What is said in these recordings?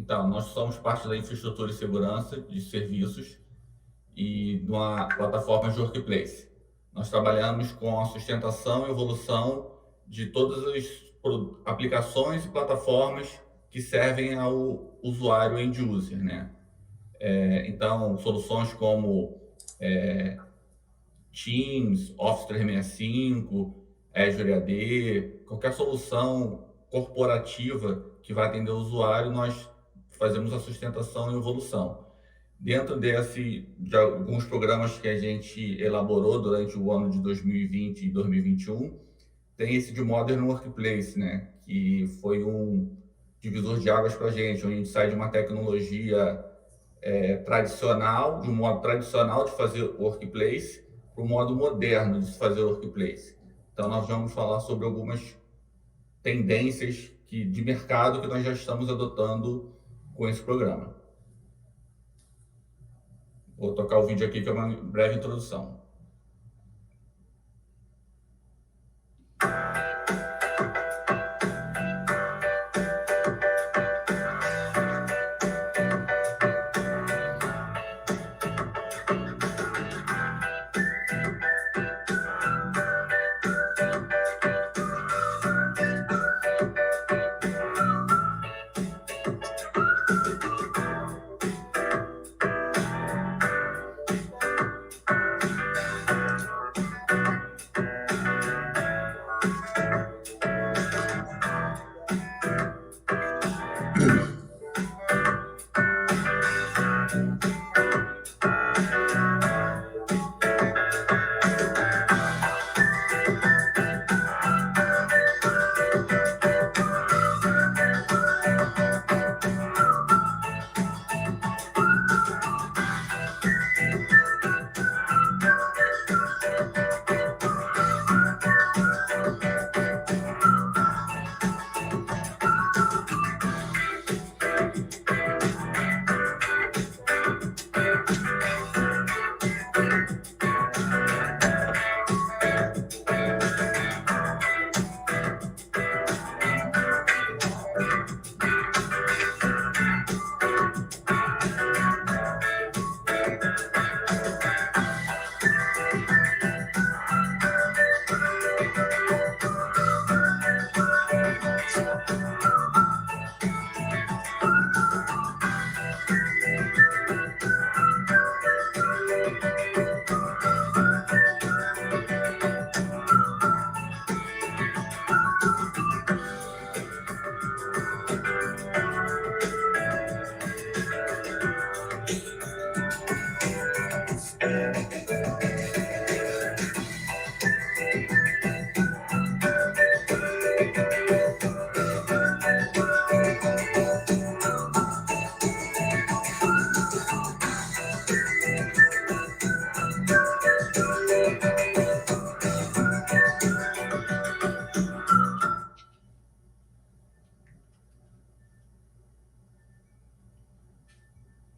Então, nós somos parte da infraestrutura e segurança de serviços e de uma plataforma de workplace. Nós trabalhamos com a sustentação e evolução de todas as aplicações e plataformas que servem ao usuário end user, né? Então, soluções como Teams, Office 365, Azure AD, qualquer solução corporativa que vai atender o usuário, nós fazemos a sustentação e evolução. Dentro de alguns programas que a gente elaborou durante o ano de 2020 e 2021, tem esse de Modern Workplace, né? Que foi um divisor de águas para a gente, onde a gente sai de uma tecnologia tradicional, de um modo tradicional de fazer workplace, para o modo moderno de se fazer workplace. Então, nós vamos falar sobre algumas tendências de mercado que nós já estamos adotando com esse programa. Vou tocar o vídeo aqui, que é uma breve introdução.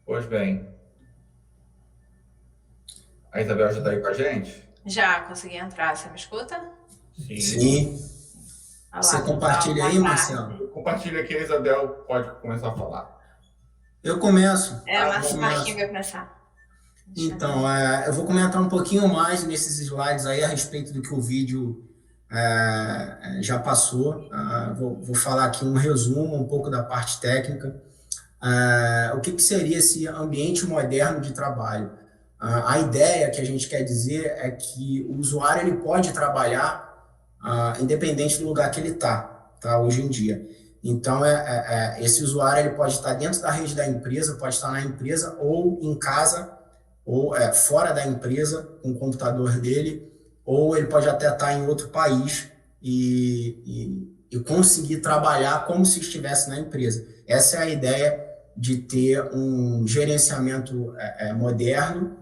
Pois bem. A Isabel já está aí com a gente? Já consegui entrar, você me escuta? Sim. Olá, Você compartilha aí, Marcelo? Compartilha aqui, a Isabel pode começar a falar. Eu começo. Marquinhos vai começar. Então, eu vou comentar um pouquinho mais nesses slides aí a respeito do que o vídeo já passou. Vou falar aqui um resumo, um pouco da parte técnica. O que seria esse ambiente moderno de trabalho? A ideia que a gente quer dizer é que o usuário ele pode trabalhar independente do lugar que ele está, hoje em dia. Então, esse usuário ele pode estar dentro da rede da empresa, pode estar na empresa ou em casa, ou fora da empresa, com o computador dele, ou ele pode até estar em outro país e conseguir trabalhar como se estivesse na empresa. Essa é a ideia de ter um gerenciamento moderno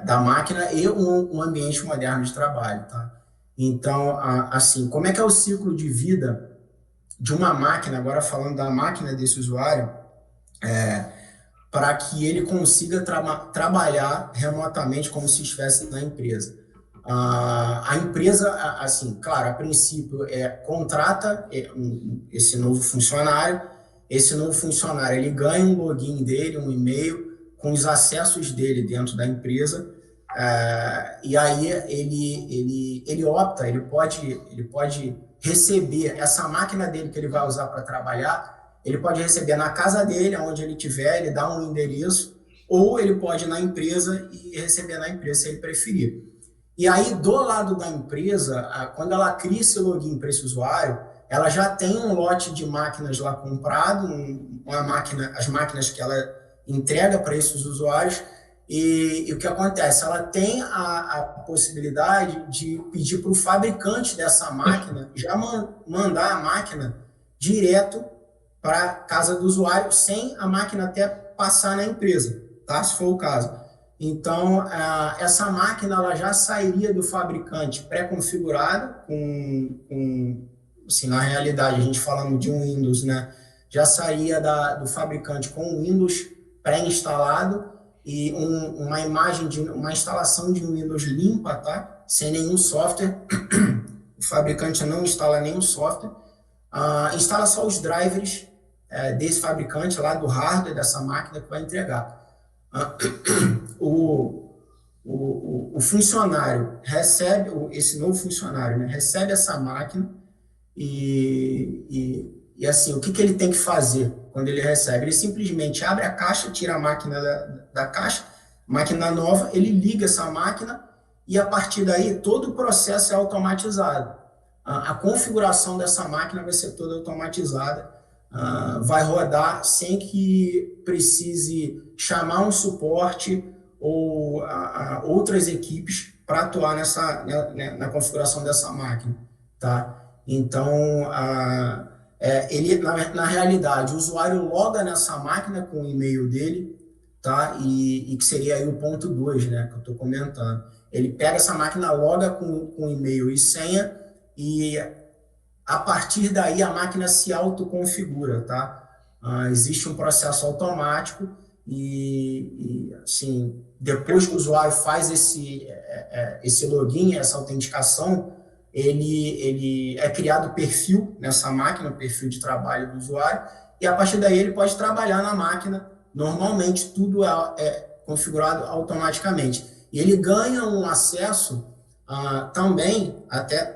da máquina e um ambiente moderno de trabalho, tá? Então, assim, como é que é o ciclo de vida de uma máquina, agora falando da máquina desse usuário, para que ele consiga trabalhar remotamente como se estivesse na empresa? A empresa, assim, claro, a princípio, contrata esse novo funcionário esse novo funcionário ele ganha um login dele, um e-mail com os acessos dele dentro da empresa, e aí ele opta, ele pode receber essa máquina dele que ele vai usar para trabalhar, ele pode receber na casa dele, onde ele estiver, ele dá um endereço, ou ele pode ir na empresa e receber na empresa, se ele preferir. E aí, do lado da empresa, quando ela cria esse login para esse usuário, ela já tem um lote de máquinas lá comprado, as máquinas que ela entrega para esses usuários, e o que acontece? Ela tem a possibilidade de pedir para o fabricante dessa máquina já mandar a máquina direto para a casa do usuário, sem a máquina até passar na empresa, tá? Se for o caso. Então, essa máquina ela já sairia do fabricante pré-configurada, assim, na realidade, a gente falando de um Windows, né? Já sairia do fabricante com o Windows pré-instalado e uma instalação de um Windows limpa, tá? Sem nenhum software. O fabricante não instala nenhum software. Instala só os drivers desse fabricante lá do hardware dessa máquina que vai entregar. O funcionário recebe, esse novo funcionário, né, recebe essa máquina e assim, o que ele tem que fazer quando ele recebe? Ele simplesmente abre a caixa, tira a máquina da caixa, máquina nova, ele liga essa máquina e a partir daí todo o processo é automatizado. A configuração dessa máquina vai ser toda automatizada, vai rodar sem que precise chamar um suporte ou outras equipes para atuar na configuração dessa máquina, tá? Então, ele, na realidade, o usuário loga nessa máquina com o e-mail dele, tá? E que seria aí o ponto 2, né, que eu estou comentando. Ele pega essa máquina, loga com e-mail e senha e a partir daí a máquina se autoconfigura, tá? Existe um processo automático e assim, depois que o usuário faz esse login, essa autenticação, ele é criado perfil nessa máquina, o perfil de trabalho do usuário, e a partir daí ele pode trabalhar na máquina. Normalmente tudo é configurado automaticamente. E ele ganha um acesso também, até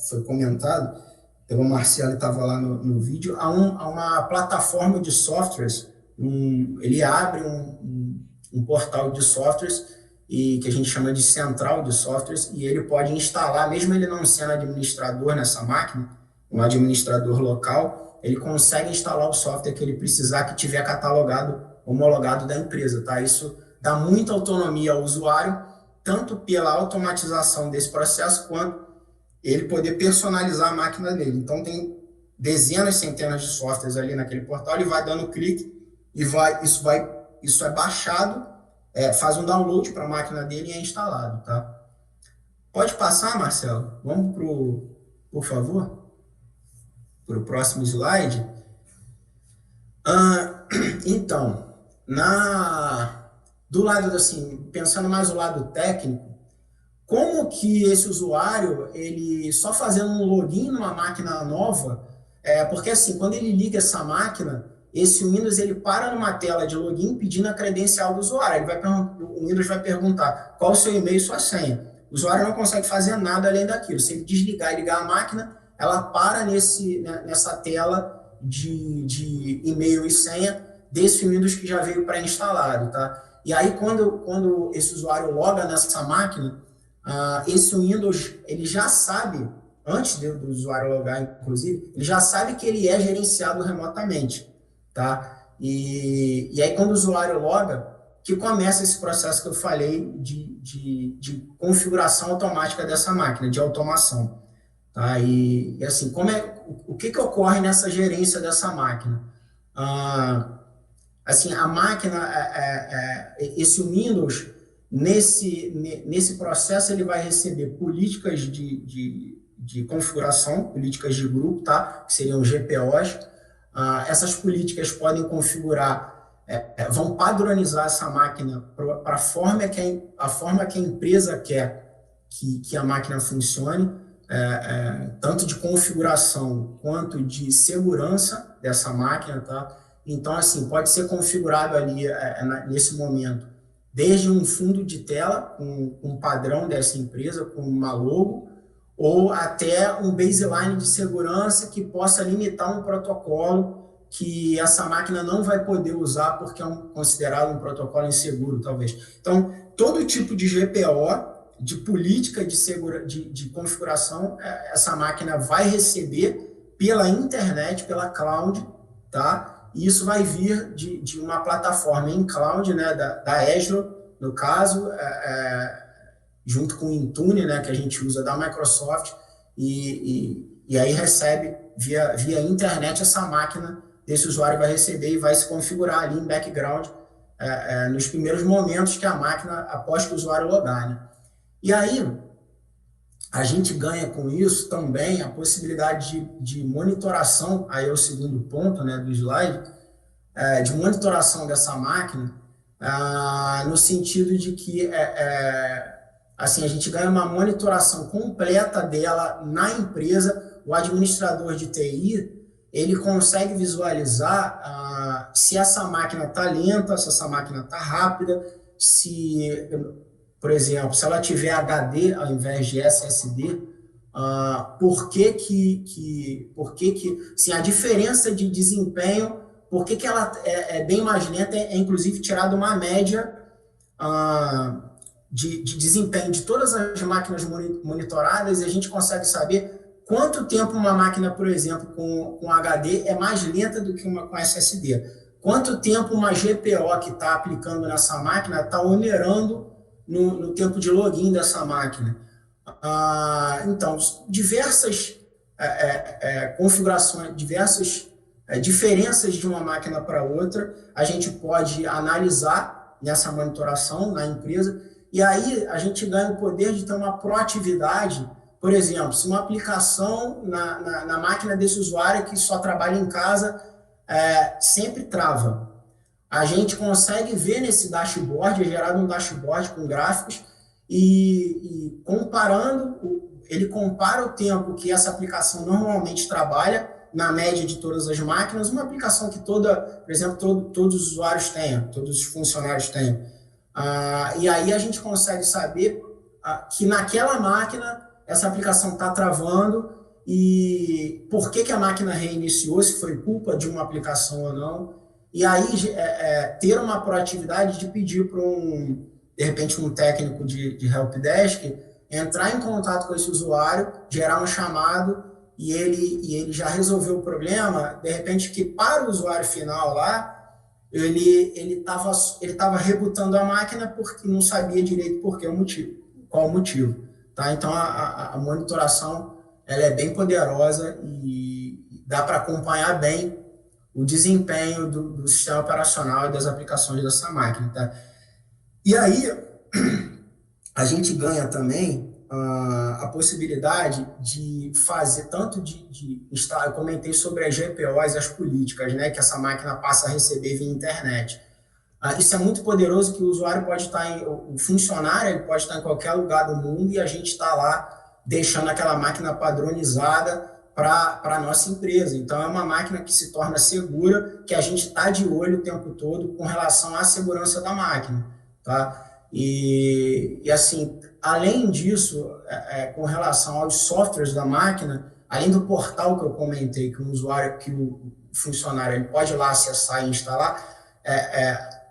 foi comentado pelo Marcelo, que estava lá no vídeo, a uma plataforma de softwares. Ele abre um portal de softwares que a gente chama de central de softwares, e ele pode instalar, mesmo ele não sendo administrador nessa máquina, um administrador local, ele consegue instalar o software que ele precisar, que tiver catalogado, homologado da empresa, tá? Isso dá muita autonomia ao usuário, tanto pela automatização desse processo, quanto ele poder personalizar a máquina dele. Então, tem dezenas, centenas de softwares ali naquele portal, ele vai dando clique e isso é baixado, faz um download para a máquina dele e é instalado, tá? Pode passar, Marcelo? Vamos por favor, para o próximo slide. Então, do lado, assim, pensando mais no lado técnico, como que esse usuário, ele só fazendo um login numa máquina nova, porque assim, quando ele liga essa máquina, esse Windows ele para numa tela de login pedindo a credencial do usuário. O Windows vai perguntar qual o seu e-mail e sua senha. O usuário não consegue fazer nada além daquilo. Se ele desligar e ligar a máquina, ela para nessa tela de e-mail e senha desse Windows que já veio pré-instalado, tá? E aí, quando esse usuário loga nessa máquina, esse Windows, ele já sabe, antes do usuário logar, inclusive, ele já sabe que ele é gerenciado remotamente, tá? E aí, quando o usuário loga, que começa esse processo que eu falei de configuração automática dessa máquina, de automação, tá? E assim, o que ocorre nessa gerência dessa máquina? Assim, a máquina, esse Windows, nesse processo, ele vai receber políticas de configuração, políticas de grupo, tá? Que seriam GPOs. Essas políticas podem configurar, vão padronizar essa máquina para a forma que a empresa quer que a máquina funcione. tanto de configuração quanto de segurança dessa máquina, tá? Então, assim, pode ser configurado ali, nesse momento, desde um fundo de tela, com um padrão dessa empresa, com uma logo, ou até um baseline de segurança que possa limitar um protocolo que essa máquina não vai poder usar porque é considerado um protocolo inseguro, talvez. Então, todo tipo de GPO, de política de configuração, essa máquina vai receber pela internet, pela cloud, tá? E isso vai vir de uma plataforma em cloud, né, da Azure, no caso, junto com o Intune, né, que a gente usa da Microsoft, e aí recebe via internet essa máquina desse usuário vai receber e vai se configurar ali em background nos primeiros momentos que a máquina, após que o usuário logar, né? E aí, a gente ganha com isso também a possibilidade de monitoração, aí é o segundo ponto, né, do slide, de monitoração dessa máquina, no sentido de que assim, a gente ganha uma monitoração completa dela na empresa. O administrador de TI, ele consegue visualizar se essa máquina está lenta, se essa máquina está rápida, se, por exemplo, se ela tiver HD ao invés de SSD, por que assim, a diferença de desempenho, por que ela é bem mais lenta, inclusive tirado uma média de desempenho de todas as máquinas monitoradas, e a gente consegue saber quanto tempo uma máquina, por exemplo, com HD é mais lenta do que uma com SSD. Quanto tempo uma GPO que está aplicando nessa máquina está onerando no tempo de login dessa máquina. Então, diversas configurações, diversas diferenças de uma máquina para outra, a gente pode analisar nessa monitoração na empresa, e aí a gente ganha o poder de ter uma proatividade. Por exemplo, se uma aplicação na máquina desse usuário que só trabalha em casa sempre trava, a gente consegue ver nesse dashboard, é gerado um dashboard com gráficos, e comparando, ele compara o tempo que essa aplicação normalmente trabalha, na média de todas as máquinas, uma aplicação que por exemplo, todos os usuários tenham, todos os funcionários tenham. E aí a gente consegue saber que naquela máquina essa aplicação está travando e por que a máquina reiniciou, se foi culpa de uma aplicação ou não. E aí ter uma proatividade de pedir para de repente, um técnico de helpdesk entrar em contato com esse usuário, gerar um chamado e ele já resolveu o problema, de repente, que para o usuário final lá, ele estava rebutando a máquina porque não sabia direito qual o motivo. Tá? Então, a monitoração ela é bem poderosa e dá para acompanhar bem o desempenho do sistema operacional e das aplicações dessa máquina. Tá? E aí, a gente ganha também a possibilidade de fazer tanto de instalar. Eu comentei sobre as GPOs, as políticas, né, que essa máquina passa a receber via internet. Isso é muito poderoso, que o usuário pode estar, o funcionário ele pode estar em qualquer lugar do mundo e a gente está lá deixando aquela máquina padronizada para a nossa empresa. Então, é uma máquina que se torna segura, que a gente está de olho o tempo todo com relação à segurança da máquina. Tá? E assim, além disso, com relação aos softwares da máquina, além do portal que eu comentei, que o funcionário ele pode ir lá acessar e instalar,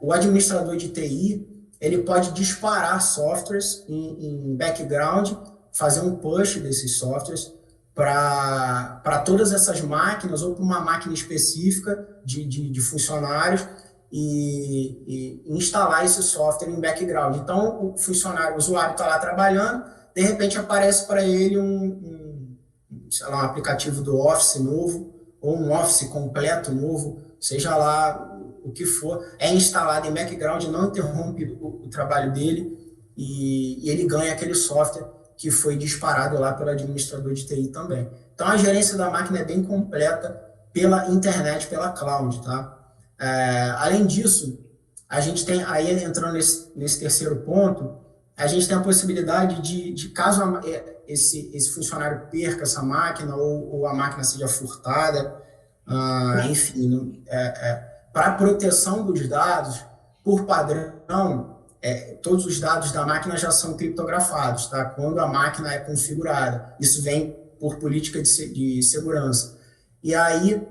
o administrador de TI ele pode disparar softwares em background, fazer um push desses softwares para todas essas máquinas ou para uma máquina específica de funcionários e instalar esse software em background. Então, o usuário está lá trabalhando, de repente aparece para ele um aplicativo do Office novo, ou um Office completo novo, seja lá o que for, é instalado em background, não interrompe o trabalho dele, e ele ganha aquele software que foi disparado lá pelo administrador de TI também. Então, a gerência da máquina é bem completa pela internet, pela cloud, tá? Além disso, a gente tem, aí entrando nesse terceiro ponto, a gente tem a possibilidade de caso esse funcionário perca essa máquina ou a máquina seja furtada, enfim, para a proteção dos dados, por padrão, todos os dados da máquina já são criptografados, tá? Quando a máquina é configurada. Isso vem por política de segurança. E aí,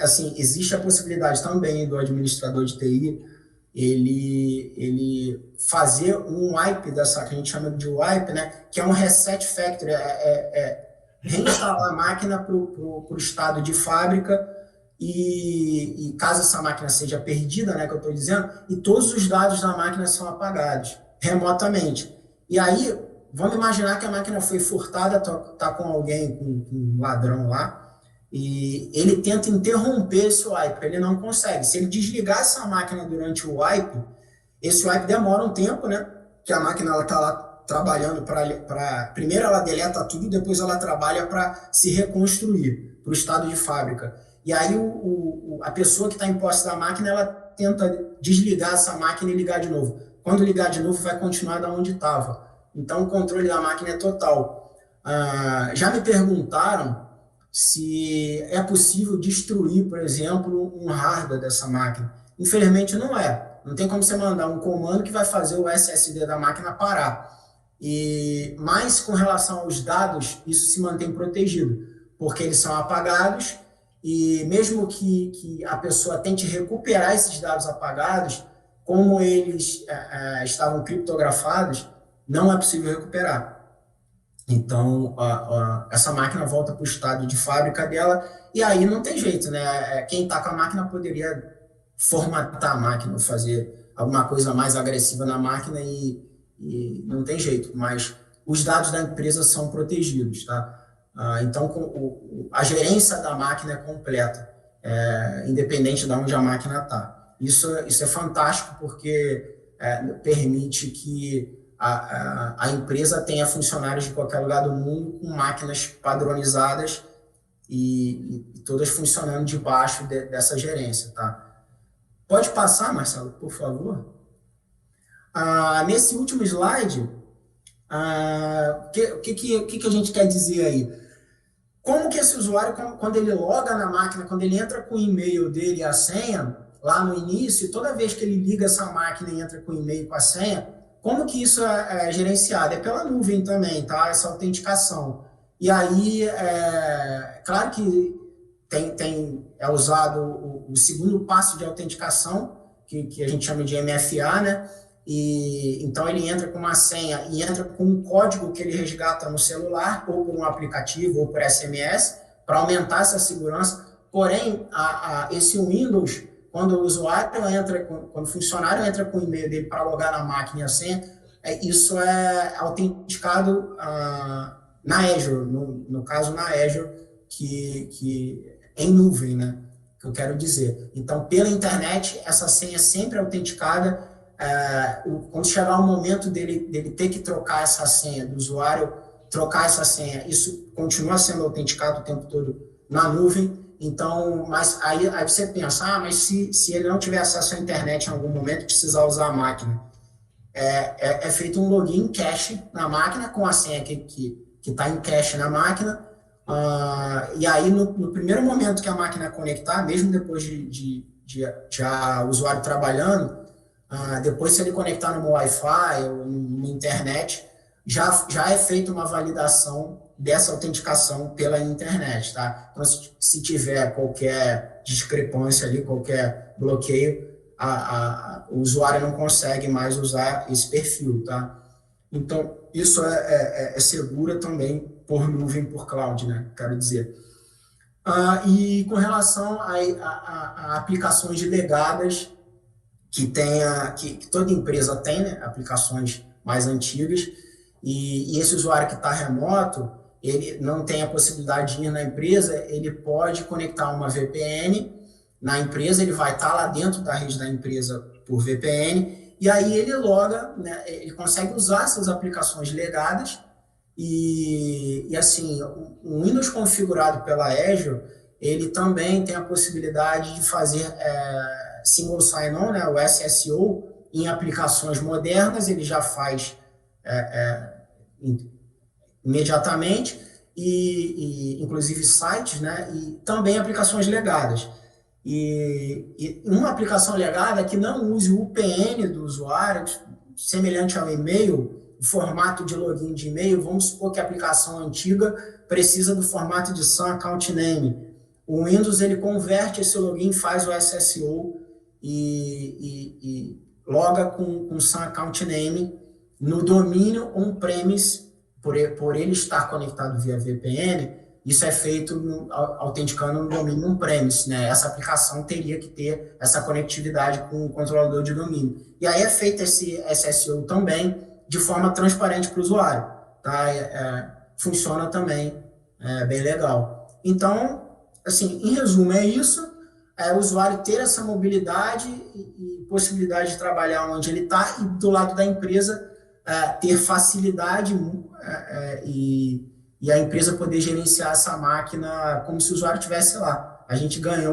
assim, existe a possibilidade também do administrador de TI ele fazer um wipe dessa, que a gente chama de wipe, né? Que é um reset factory, reinstalar a máquina para o estado de fábrica e caso essa máquina seja perdida, né, que eu estou dizendo, e todos os dados da máquina são apagados remotamente. E aí, vamos imaginar que a máquina foi furtada, tá com alguém, com um ladrão lá, e ele tenta interromper esse wipe, ele não consegue. Se ele desligar essa máquina durante o wipe, esse wipe demora um tempo, né? Que a máquina está lá trabalhando para... Primeiro ela deleta tudo, depois ela trabalha para se reconstruir para o estado de fábrica. E aí a pessoa que está em posse da máquina, ela tenta desligar essa máquina e ligar de novo. Quando ligar de novo, vai continuar da onde estava. Então o controle da máquina é total. Já me perguntaram se é possível destruir, por exemplo, um hardware dessa máquina. Infelizmente não é. Não tem como você mandar um comando que vai fazer o SSD da máquina parar. Mas com relação aos dados, isso se mantém protegido, porque eles são apagados e mesmo que a pessoa tente recuperar esses dados apagados, como eles estavam criptografados, não é possível recuperar. Então, essa máquina volta para o estado de fábrica dela, e aí não tem jeito, né? Quem está com a máquina poderia formatar a máquina, ou fazer alguma coisa mais agressiva na máquina e não tem jeito, mas os dados da empresa são protegidos, tá? Então, a gerência da máquina é completa, independente de onde a máquina está. Isso é fantástico porque permite que a empresa tenha funcionários de qualquer lugar do mundo com máquinas padronizadas e todas funcionando debaixo dessa gerência, tá? Pode passar, Marcelo, por favor? Nesse último slide, o que a gente quer dizer aí? Como que esse usuário, quando ele loga na máquina, quando ele entra com o e-mail dele e a senha, lá no início, toda vez que ele liga essa máquina e entra com o e-mail e com a senha, como que isso é gerenciado? É pela nuvem também, tá? Essa autenticação. E aí, claro que é usado o segundo passo de autenticação, que a gente chama de MFA, né? E então ele entra com uma senha e entra com um código que ele resgata no celular, ou por um aplicativo, ou por SMS, para aumentar essa segurança. Porém, esse Windows, quando o usuário entra, quando o funcionário entra com o e-mail dele para logar na máquina e a senha, isso é autenticado na Azure, no caso na Azure, que em nuvem, né? Que eu quero dizer. Então, pela internet, essa senha é sempre autenticada. Quando chegar o momento dele ter que trocar essa senha, do usuário trocar essa senha, isso continua sendo autenticado o tempo todo na nuvem. Então, mas aí você pensa, mas se ele não tiver acesso à internet em algum momento, precisar usar a máquina, é feito um login cache na máquina com a senha que está em cache na máquina, e aí no primeiro momento que a máquina conectar, mesmo depois de o usuário trabalhando, depois se ele conectar no Wi-Fi ou na internet, já é feita uma validação dessa autenticação pela internet, tá? Então, se tiver qualquer discrepância ali, qualquer bloqueio, o usuário não consegue mais usar esse perfil, tá? Então, isso é segura também por nuvem, por cloud, né? Quero dizer. E com relação a aplicações legadas, que toda empresa tem, né? Aplicações mais antigas, e esse usuário que está remoto, ele não tem a possibilidade de ir na empresa, ele pode conectar uma VPN na empresa, ele vai estar lá dentro da rede da empresa por VPN, e aí ele loga, né, ele consegue usar essas aplicações legadas, e assim, o Windows configurado pela Azure, ele também tem a possibilidade de fazer single sign-on, né, o SSO, em aplicações modernas, ele já faz imediatamente, e inclusive sites, né? E também aplicações legadas. E uma aplicação legada que não use o UPN do usuário, semelhante ao e-mail, o formato de login de e-mail, vamos supor que a aplicação antiga precisa do formato de SAM Account Name. O Windows ele converte esse login, faz o SSO e loga com SAM Account Name no domínio on-premise, por ele estar conectado via VPN. Isso é feito autenticando no domínio on-premise, né? Essa aplicação teria que ter essa conectividade com o controlador de domínio. E aí é feito esse SSO também de forma transparente para o usuário, tá? Funciona também, bem legal. Então, assim, em resumo, é isso. O usuário ter essa mobilidade e possibilidade de trabalhar onde ele está, e do lado da empresa ter facilidade e a empresa poder gerenciar essa máquina como se o usuário estivesse lá. A gente ganha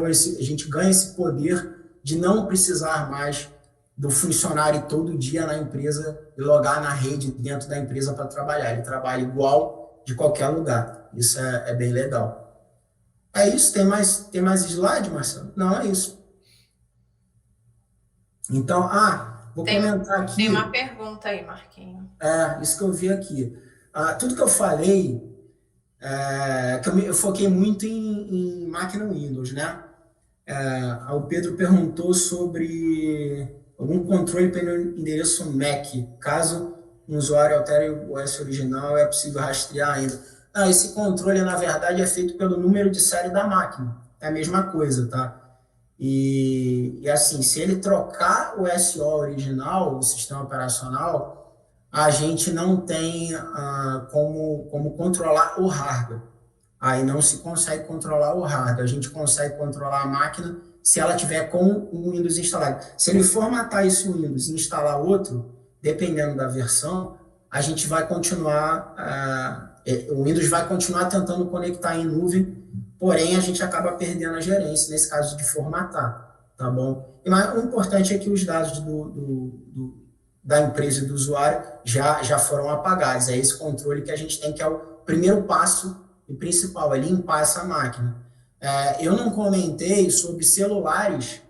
esse poder de não precisar mais do funcionário todo dia na empresa e logar na rede dentro da empresa para trabalhar. Ele trabalha igual de qualquer lugar. Isso é bem legal. É isso? Tem mais slide, Marcelo? Não, é isso. Então, vou comentar aqui. Tem uma pergunta aí, Marquinhos. Isso que eu vi aqui. Tudo que eu falei, que eu foquei muito em máquina Windows, né? O Pedro perguntou sobre algum controle pelo endereço MAC. Caso um usuário altere o OS original, é possível rastrear ainda. Esse controle, na verdade, é feito pelo número de série da máquina. É a mesma coisa, tá? E assim, se ele trocar o SO original, o sistema operacional, a gente não tem como controlar o hardware. Aí não se consegue controlar o hardware. A gente consegue controlar a máquina se ela tiver com o Windows instalado. Se ele formatar esse Windows e instalar outro, dependendo da versão, a gente vai continuar... o Windows vai continuar tentando conectar em nuvem, porém a gente acaba perdendo a gerência, nesse caso de formatar, tá bom? Mas o importante é que os dados da empresa e do usuário já foram apagados. É esse controle que a gente tem, que é o primeiro passo e principal, é limpar essa máquina. Eu não comentei sobre celulares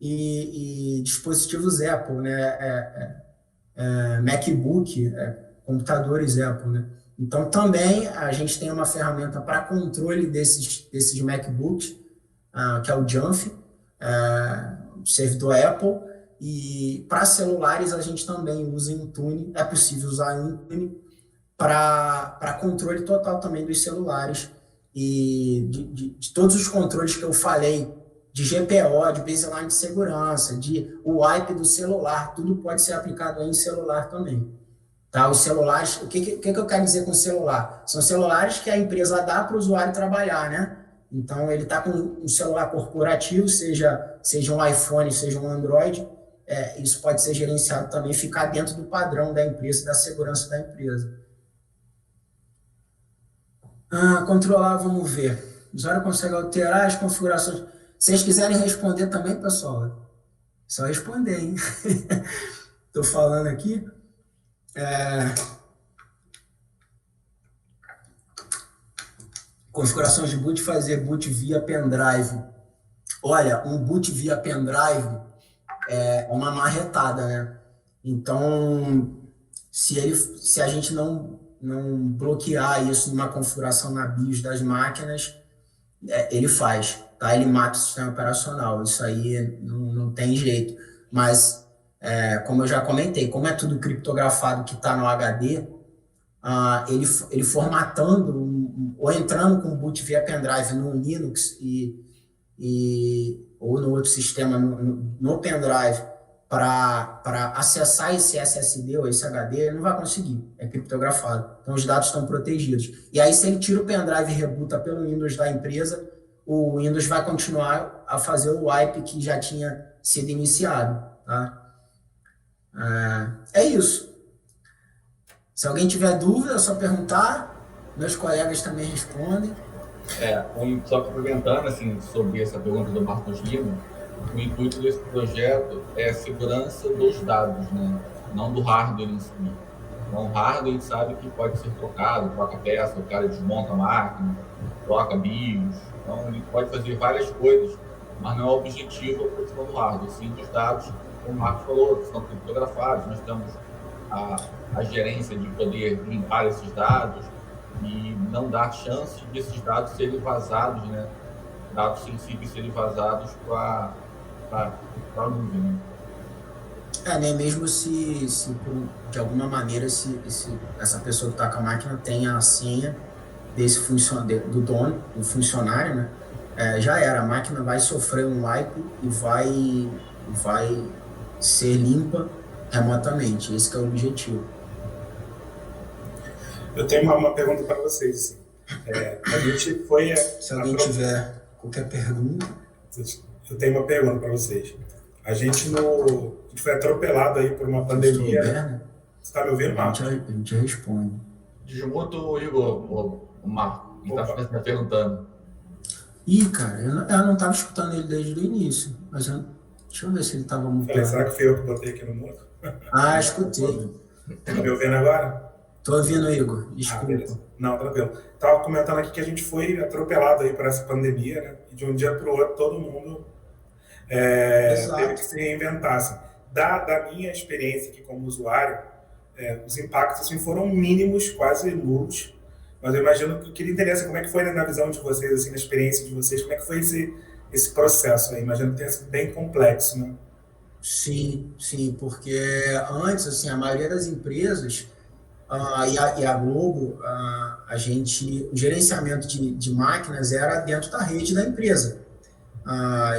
e dispositivos Apple, né? MacBook, computadores Apple, né? Então, também a gente tem uma ferramenta para controle desses MacBooks, que é o Jamf, servidor Apple, e para celulares a gente também usa Intune, é possível usar Intune para controle total também dos celulares, e de todos os controles que eu falei, de GPO, de baseline de segurança, o wipe do celular, tudo pode ser aplicado em celular também. Tá? Os celulares, o que eu quero dizer com celular? São celulares que a empresa dá para o usuário trabalhar, né? Então, ele está com um celular corporativo, seja um iPhone, seja um Android, isso pode ser gerenciado também, ficar dentro do padrão da empresa, da segurança da empresa. Controlar, vamos ver. O usuário consegue alterar as configurações. Se vocês quiserem responder também, pessoal, é só responder, hein? Estou falando aqui. Configurações de boot, fazer boot via pendrive. Olha, um boot via pendrive é uma marretada, né? Então, se a gente não bloquear isso numa configuração na BIOS das máquinas, ele faz, tá? Ele mata o sistema operacional. Isso aí não tem jeito. Mas, como eu já comentei, como é tudo criptografado que está no HD, ele formatando ou entrando com boot via pendrive no Linux ou no outro sistema, no pendrive, para acessar esse SSD ou esse HD, ele não vai conseguir, é criptografado. Então, os dados estão protegidos. E aí, se ele tira o pendrive e rebuta pelo Windows da empresa, o Windows vai continuar a fazer o wipe que já tinha sido iniciado. Tá? É isso. Se alguém tiver dúvida, é só perguntar. Meus colegas também respondem. Só complementando assim, sobre essa pergunta do Marcos Lima, o intuito desse projeto é a segurança dos dados, né? Não do hardware em si. Então, o hardware, ele sabe que pode ser trocado, troca peça, o cara desmonta a máquina, troca BIOS. Então, ele pode fazer várias coisas, mas não é o objetivo a proteção do hardware. Sim, os dados, como o Marcos falou, são criptografados, nós temos a gerência de poder limpar esses dados e não dar chance desses dados serem vazados, né? Dados sensíveis serem vazados para a nuvem, né? Né? Mesmo se de alguma maneira, essa pessoa que está com a máquina tem a senha do dono, do funcionário, né? Já era, a máquina vai sofrer um wipe e vai ser limpa remotamente. Esse que é o objetivo. Eu tenho uma pergunta para vocês. A gente foi... Se alguém tiver qualquer pergunta... Eu tenho uma pergunta para vocês. A gente foi atropelado aí por uma pandemia. Você está me ouvindo, Marcos? A gente responde. Desmuta o Igor, o Marco, que está perguntando. Cara, eu não estava escutando ele desde o início, mas deixa eu ver se ele estava mutado. Será que foi eu que botei aqui no mudo? Escutei. Tá me ouvindo agora? Tô ouvindo, Igor. Desculpa. Não, tranquilo. Estava comentando aqui que a gente foi atropelado aí por essa pandemia, né? E de um dia para o outro todo mundo teve que se reinventar. Assim. Da minha experiência aqui como usuário, os impactos assim, foram mínimos, quase nulos. Mas eu imagino que eu queria entender assim, como é que foi na visão de vocês, assim, na experiência de vocês, como é que foi esse processo aí? Imagino que tenha sido bem complexo, né? Sim, porque antes, assim, a maioria das empresas e a Globo, o gerenciamento de máquinas era dentro da rede da empresa.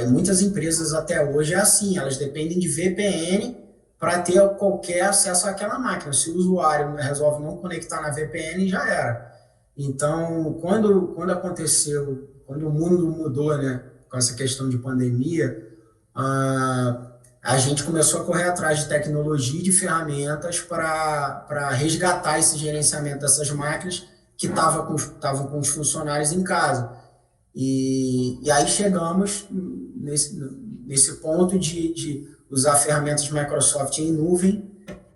E muitas empresas até hoje é assim, elas dependem de VPN para ter qualquer acesso àquela máquina. Se o usuário resolve não conectar na VPN, já era. Então, quando aconteceu, quando o mundo mudou, né, com essa questão de pandemia, a gente começou a correr atrás de tecnologia e de ferramentas para resgatar esse gerenciamento dessas máquinas que estavam com os funcionários em casa. E aí chegamos nesse ponto de usar ferramentas de Microsoft em nuvem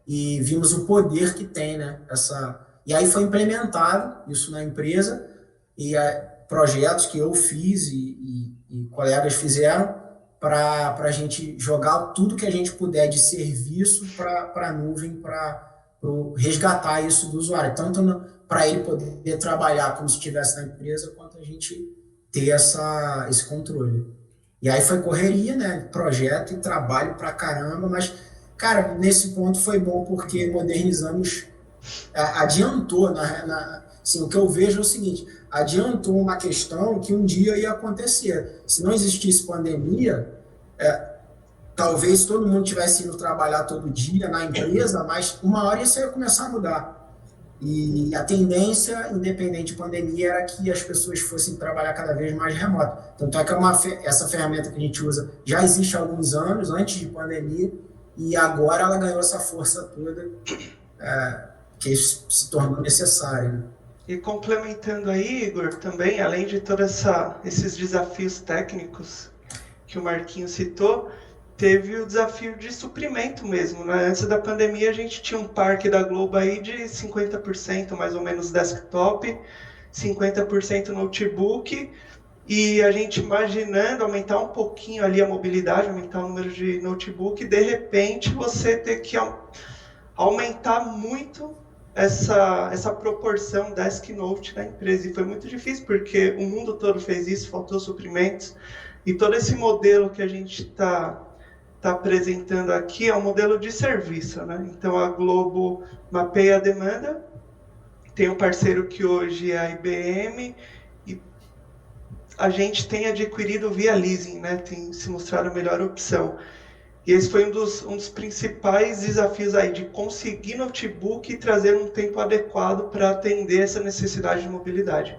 e vimos o poder que tem, né? E aí foi implementado isso na empresa e projetos que eu fiz e colegas fizeram para a gente jogar tudo que a gente puder de serviço para a nuvem, para resgatar isso do usuário, tanto para ele poder trabalhar como se estivesse na empresa, quanto a gente ter esse controle. E aí foi correria, né? Projeto e trabalho pra caramba, mas, cara, nesse ponto foi bom porque modernizamos, adiantou, assim, o que eu vejo é o seguinte, adiantou uma questão que um dia ia acontecer. Se não existisse pandemia, talvez todo mundo tivesse indo trabalhar todo dia na empresa, mas uma hora isso ia começar a mudar. E a tendência, independente de pandemia, era que as pessoas fossem trabalhar cada vez mais remoto. Tanto é que essa ferramenta que a gente usa já existe há alguns anos, antes de pandemia, e agora ela ganhou essa força toda que se tornou necessária. Né? E complementando aí, Igor, também, além de todos esses desafios técnicos que o Marquinhos citou, teve o desafio de suprimento mesmo, né? Antes da pandemia, a gente tinha um parque da Globo aí de 50% mais ou menos desktop, 50% notebook, e a gente imaginando aumentar um pouquinho ali a mobilidade, aumentar o número de notebook, e de repente você ter que aumentar muito essa proporção desk-note da empresa. E foi muito difícil, porque o mundo todo fez isso, faltou suprimentos, e todo esse modelo que a gente está apresentando aqui é um modelo de serviço, né? Então a Globo mapeia a demanda, tem um parceiro que hoje é a IBM, e a gente tem adquirido via leasing, né? Tem se mostrado a melhor opção. E esse foi um dos principais desafios aí, de conseguir notebook e trazer um tempo adequado para atender essa necessidade de mobilidade.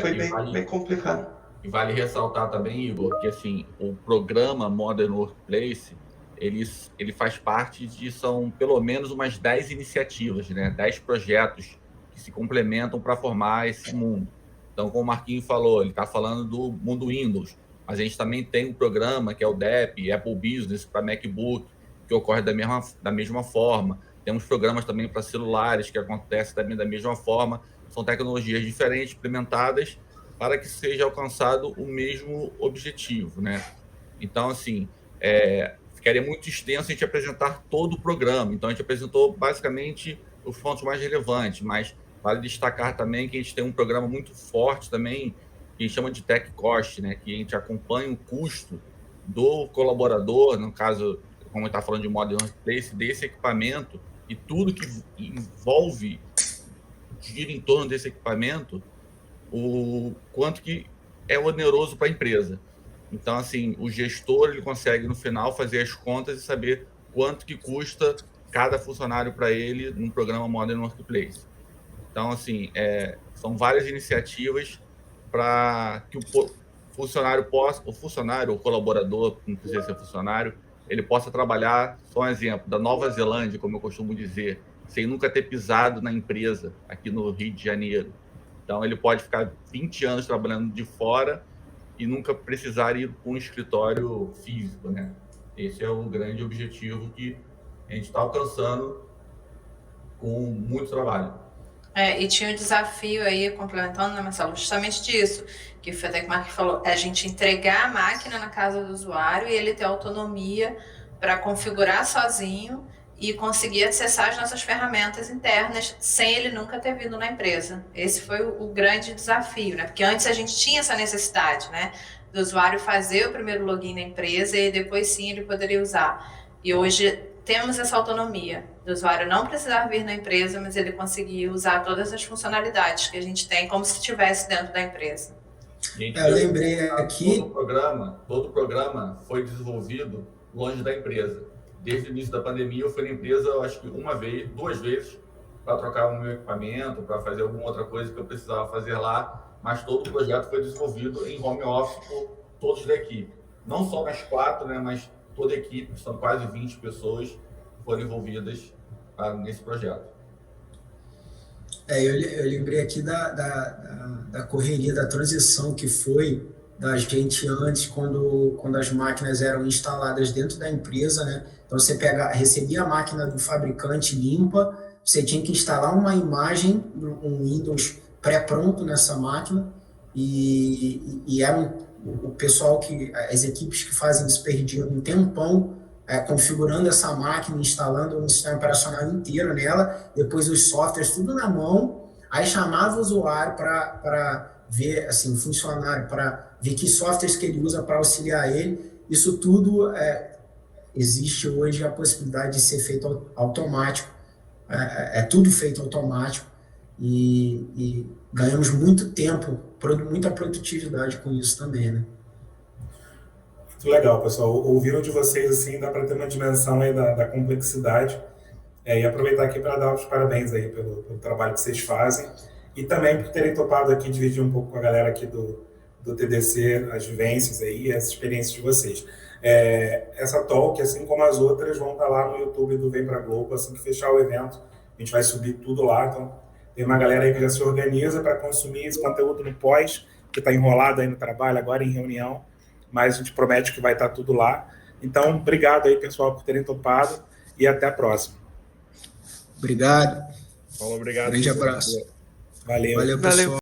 Foi bem complicado. E vale ressaltar também, Igor, que assim, o programa Modern Workplace, ele faz parte são pelo menos umas 10 iniciativas, né? 10 projetos que se complementam para formar esse mundo. Então, como o Marquinhos falou, ele está falando do mundo Windows, mas a gente também tem um programa que é o DEP, Apple Business para MacBook, que ocorre da mesma forma. Temos programas também para celulares, que acontece também da mesma forma. São tecnologias diferentes, implementadas, para que seja alcançado o mesmo objetivo, né? Então, assim, ficaria muito extenso a gente apresentar todo o programa. Então, a gente apresentou basicamente os pontos mais relevantes, mas vale destacar também que a gente tem um programa muito forte também, que a gente chama de Tech Cost, né? Que a gente acompanha o custo do colaborador, no caso, como está falando de Modern Workplace, desse equipamento e tudo que envolve, gira em torno desse equipamento, o quanto que é oneroso para a empresa. Então, assim, o gestor ele consegue, no final, fazer as contas e saber quanto que custa cada funcionário para ele num programa Modern Workplace. Então, assim, são várias iniciativas para que o funcionário possa, o colaborador, não precisa ser funcionário, ele possa trabalhar, só um exemplo, da Nova Zelândia, como eu costumo dizer, sem nunca ter pisado na empresa aqui no Rio de Janeiro. Então, ele pode ficar 20 anos trabalhando de fora e nunca precisar ir para um escritório físico, né? Esse é o grande objetivo que a gente está alcançando com muito trabalho. E tinha um desafio aí, complementando, né, Marcelo, justamente disso, que foi até que o Mark falou, a gente entregar a máquina na casa do usuário e ele ter autonomia para configurar sozinho e conseguir acessar as nossas ferramentas internas sem ele nunca ter vindo na empresa. Esse foi o grande desafio, né? Porque antes a gente tinha essa necessidade, né? Do usuário fazer o primeiro login na empresa e depois sim ele poderia usar. E hoje temos essa autonomia do usuário não precisar vir na empresa, mas ele conseguir usar todas as funcionalidades que a gente tem como se estivesse dentro da empresa. Eu lembrei aqui... Todo o programa foi desenvolvido longe da empresa. Desde o início da pandemia, eu fui na empresa, eu acho que duas vezes, para trocar o meu equipamento, para fazer alguma outra coisa que eu precisava fazer lá, mas todo o projeto foi desenvolvido em home office por todos da equipe. Não só nas 4, né, mas toda a equipe, são quase 20 pessoas que foram envolvidas nesse projeto. Eu lembrei aqui da correria, da transição que foi da gente antes, quando as máquinas eram instaladas dentro da empresa, né? Então, você recebia a máquina do fabricante limpa, você tinha que instalar uma imagem, um Windows pré-pronto nessa máquina, e era o pessoal as equipes que fazem isso perdiam um tempão configurando essa máquina, instalando um sistema operacional inteiro nela, depois os softwares tudo na mão, aí chamava o usuário para ver, assim, o funcionário, para ver que softwares que ele usa para auxiliar ele. Isso tudo existe hoje a possibilidade de ser feito automático, é tudo feito automático, e ganhamos muito tempo, muita produtividade com isso também, né? Muito legal, pessoal. Ouviram de vocês, assim, dá para ter uma dimensão aí da complexidade. E aproveitar aqui para dar os parabéns aí pelo trabalho que vocês fazem e também por terem topado aqui dividir um pouco com a galera aqui do TDC, as vivências aí, as experiências de vocês. Essa talk, assim como as outras, vão estar lá no YouTube do Vem Pra Globo. Assim que fechar o evento, a gente vai subir tudo lá. Então, tem uma galera aí que já se organiza para consumir esse conteúdo no pós, que está enrolado aí no trabalho, agora em reunião, mas a gente promete que vai estar tudo lá. Então, obrigado aí, pessoal, por terem topado e até a próxima. Obrigado. Falou, obrigado. Grande abraço. Valeu. Valeu, pessoal.